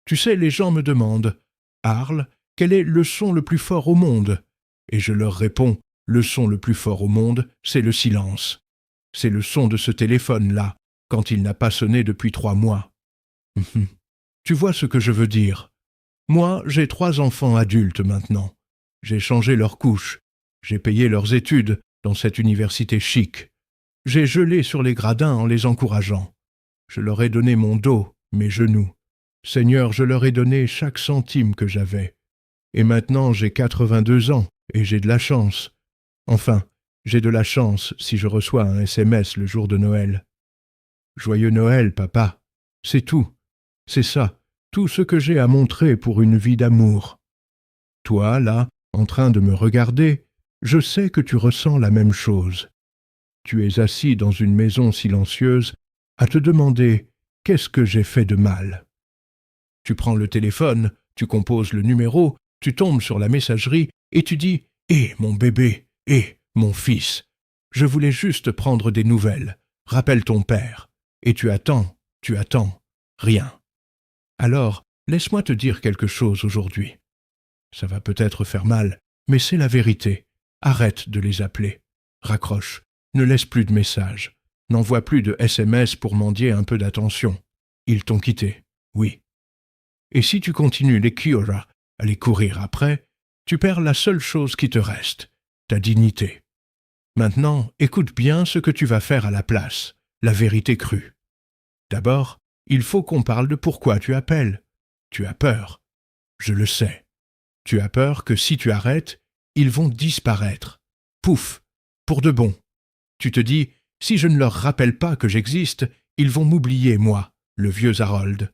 Tu sais, les gens me demandent « Arles, quel est le son le plus fort au monde ?» Et je leur réponds « Le son le plus fort au monde, c'est le silence. C'est le son de ce téléphone-là, quand il n'a pas sonné depuis 3 mois. » Tu vois ce que je veux dire. Moi, j'ai 3 enfants adultes maintenant. J'ai changé leurs couches. J'ai payé leurs études dans cette université chic. J'ai gelé sur les gradins en les encourageant. Je leur ai donné mon dos, mes genoux. Seigneur, je leur ai donné chaque centime que j'avais. Et maintenant, j'ai 82 ans et j'ai de la chance. Enfin, j'ai de la chance si je reçois un SMS le jour de Noël. Joyeux Noël, papa. C'est tout. C'est ça, tout ce que j'ai à montrer pour une vie d'amour. Toi, là, en train de me regarder, je sais que tu ressens la même chose. Tu es assis dans une maison silencieuse à te demander « Qu'est-ce que j'ai fait de mal ?» Tu prends le téléphone, tu composes le numéro, tu tombes sur la messagerie et tu dis « Eh, mon bébé, eh, mon fils, je voulais juste prendre des nouvelles, rappelle ton père. » Et tu attends, rien. Alors, laisse-moi te dire quelque chose aujourd'hui. Ça va peut-être faire mal, mais c'est la vérité. Arrête de les appeler. Raccroche. Ne laisse plus de messages. N'envoie plus de SMS pour mendier un peu d'attention. Ils t'ont quitté, oui. Et si tu continues les Kiora à les courir après, tu perds la seule chose qui te reste, ta dignité. Maintenant, écoute bien ce que tu vas faire à la place, la vérité crue. D'abord, il faut qu'on parle de pourquoi tu appelles. Tu as peur. Je le sais. Tu as peur que si tu arrêtes, ils vont disparaître. Pouf, pour de bon. Tu te dis, si je ne leur rappelle pas que j'existe, ils vont m'oublier, moi, le vieux Harold.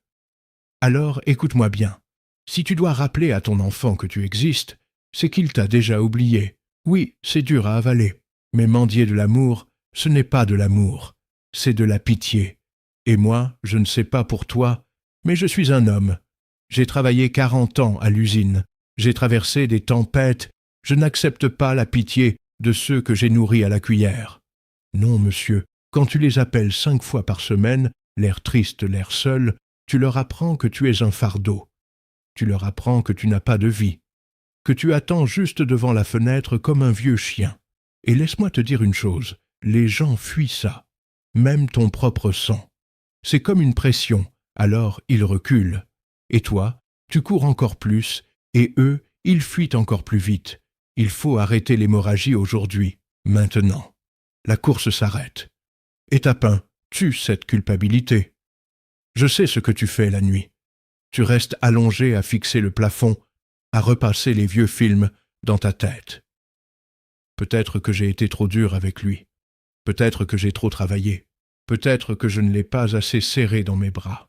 Alors, écoute-moi bien. Si tu dois rappeler à ton enfant que tu existes, c'est qu'il t'a déjà oublié. Oui, c'est dur à avaler. Mais mendier de l'amour, ce n'est pas de l'amour. C'est de la pitié. Et moi, je ne sais pas pour toi, mais je suis un homme. J'ai travaillé 40 ans à l'usine. J'ai traversé des tempêtes. Je n'accepte pas la pitié de ceux que j'ai nourris à la cuillère. Non, monsieur, quand tu les appelles 5 fois par semaine, l'air triste, l'air seul, tu leur apprends que tu es un fardeau. Tu leur apprends que tu n'as pas de vie, que tu attends juste devant la fenêtre comme un vieux chien. Et laisse-moi te dire une chose, les gens fuient ça, même ton propre sang. C'est comme une pression, alors ils reculent. Et toi, tu cours encore plus, et eux, ils fuient encore plus vite. Il faut arrêter l'hémorragie aujourd'hui, maintenant. La course s'arrête. Étape 1, tue cette culpabilité. Je sais ce que tu fais la nuit. Tu restes allongé à fixer le plafond, à repasser les vieux films dans ta tête. Peut-être que j'ai été trop dur avec lui. Peut-être que j'ai trop travaillé. Peut-être que je ne l'ai pas assez serré dans mes bras.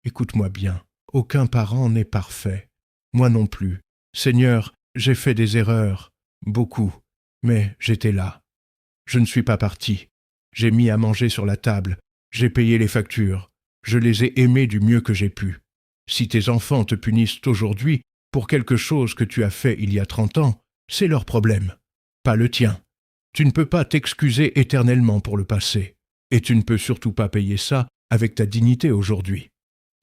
Écoute-moi bien, aucun parent n'est parfait. Moi non plus. Seigneur, j'ai fait des erreurs, beaucoup, mais j'étais là. Je ne suis pas parti. J'ai mis à manger sur la table, j'ai payé les factures, je les ai aimés du mieux que j'ai pu. Si tes enfants te punissent aujourd'hui pour quelque chose que tu as fait il y a 30 ans, c'est leur problème, pas le tien. Tu ne peux pas t'excuser éternellement pour le passé. Et tu ne peux surtout pas payer ça avec ta dignité aujourd'hui.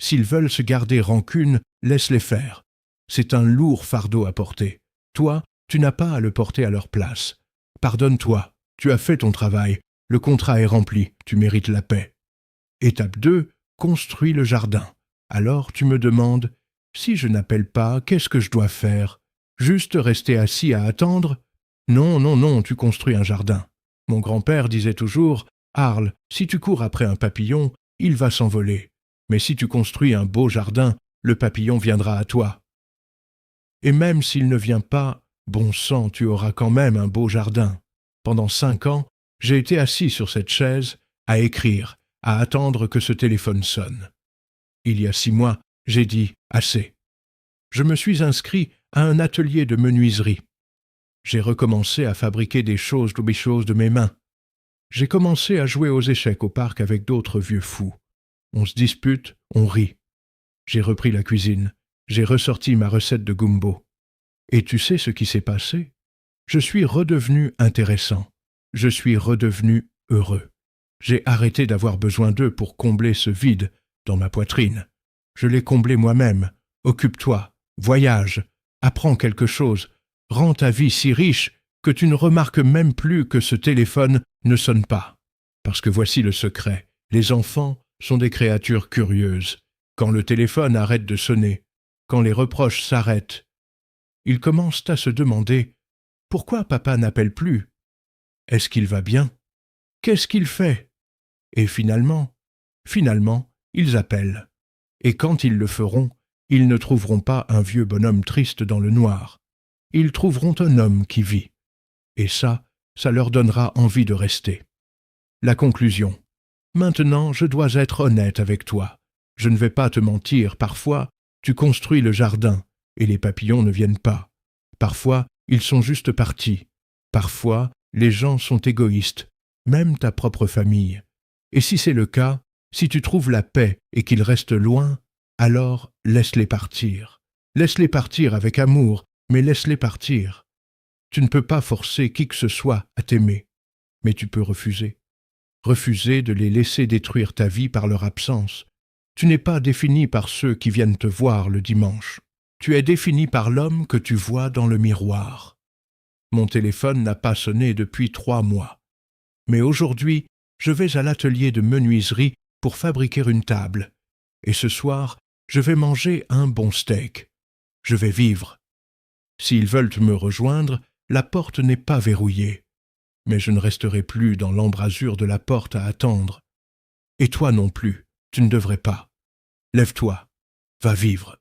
S'ils veulent se garder rancune, laisse-les faire. C'est un lourd fardeau à porter. Toi, tu n'as pas à le porter à leur place. Pardonne-toi, tu as fait ton travail, le contrat est rempli, tu mérites la paix. Étape 2, construis le jardin. Alors tu me demandes, si je n'appelle pas, qu'est-ce que je dois faire? Juste rester assis à attendre? Non, non, non, tu construis un jardin. Mon grand-père disait toujours, Arles, si tu cours après un papillon, il va s'envoler. Mais si tu construis un beau jardin, le papillon viendra à toi. Et même s'il ne vient pas, bon sang, tu auras quand même un beau jardin. Pendant 5 ans, j'ai été assis sur cette chaise, à écrire, à attendre que ce téléphone sonne. Il y a 6 mois, j'ai dit « assez ». Je me suis inscrit à un atelier de menuiserie. J'ai recommencé à fabriquer des choses de mes mains. J'ai commencé à jouer aux échecs au parc avec d'autres vieux fous. On se dispute, on rit. J'ai repris la cuisine. J'ai ressorti ma recette de gumbo. Et tu sais ce qui s'est passé? Je suis redevenu intéressant. Je suis redevenu heureux. J'ai arrêté d'avoir besoin d'eux pour combler ce vide dans ma poitrine. Je l'ai comblé moi-même. Occupe-toi, voyage, apprends quelque chose, rends ta vie si riche que tu ne remarques même plus que ce téléphone ne sonne pas. Parce que voici le secret. Les enfants sont des créatures curieuses. Quand le téléphone arrête de sonner, quand les reproches s'arrêtent, ils commencent à se demander « Pourquoi papa n'appelle plus? Est-ce qu'il va bien? Qu'est-ce qu'il fait ?» Et finalement, ils appellent. Et quand ils le feront, ils ne trouveront pas un vieux bonhomme triste dans le noir. Ils trouveront un homme qui vit. Et ça leur donnera envie de rester. La conclusion. Maintenant, je dois être honnête avec toi. Je ne vais pas te mentir. Parfois, tu construis le jardin et les papillons ne viennent pas. Parfois, ils sont juste partis. Parfois, les gens sont égoïstes, même ta propre famille. Et si c'est le cas, si tu trouves la paix et qu'ils restent loin, alors laisse-les partir. Laisse-les partir avec amour, mais laisse-les partir. Tu ne peux pas forcer qui que ce soit à t'aimer, mais tu peux refuser. Refuser de les laisser détruire ta vie par leur absence. Tu n'es pas défini par ceux qui viennent te voir le dimanche. Tu es défini par l'homme que tu vois dans le miroir. Mon téléphone n'a pas sonné depuis 3 mois. Mais aujourd'hui, je vais à l'atelier de menuiserie pour fabriquer une table. Et ce soir, je vais manger un bon steak. Je vais vivre. S'ils veulent me rejoindre, la porte n'est pas verrouillée. Mais je ne resterai plus dans l'embrasure de la porte à attendre. Et toi non plus, tu ne devrais pas. Lève-toi, va vivre.